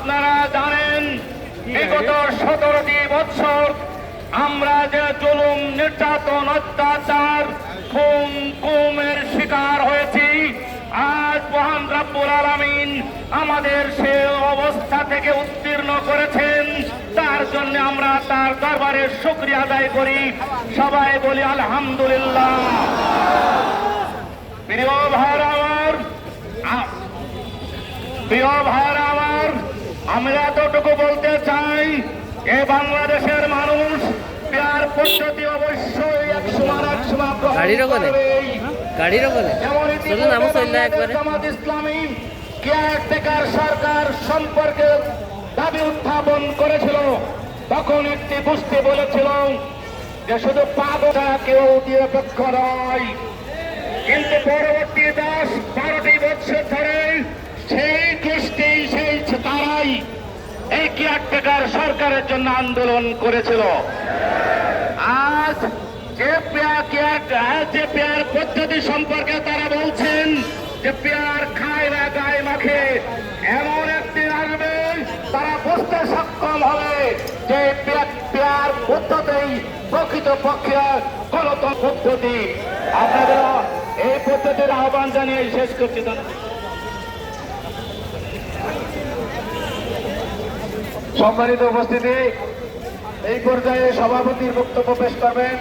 আপনারা জানেন বিগত 17টি বছর আমরা যে জুলুম নির্যাতন অত্যাচার খুন গুমের শিকার হয়েছি, আজ মহান রব্বুল আলামিন আমাদের সে অবস্থা থেকে উত্তীর্ণ করেছেন। তার জন্য আমরা তার দরবারে শুকরিয়া আদায় করি। সবাই বলি আলহামদুলিল্লাহ। প্রিয় ভাইরা আমার, আমি এতটুকু বলতে চাই, এ বাংলাদেশের মানুষ পেয়ার পদ্ধতি অবশ্যই এক সময় জামাত ইসলামী কেয়ারটেকার সরকার সম্পর্কে দাবি উত্থাপন করেছিল, তখন একটি বুঝতে বলেছিল যে শুধু পাগলা কেউ নিরপেক্ষ নয়। কিন্তু পরবর্তী 10-12টি বছর ধরে সেই গোষ্ঠী তারাই এই কেয়ারটেকার সরকারের জন্য আন্দোলন করেছিল। আজ যে পেয়ার পদ্ধতি সম্পর্কে তারা বলছেন যে পেয়ার খায় না গায়ে মাখে, এমন একদিন আসবে তারা বুঝতে সক্ষম হবে যে পেয়ার পদ্ধতি প্রকৃত পক্ষে গণতন্ত্র পদ্ধতি। আপনাদের এই পদ্ধতির আহ্বান জানিয়ে শেষ করছি। সম্মানিত উপস্থিতি, এই পর্যায়ে সভাপতির বক্তব্য পেশ করবেন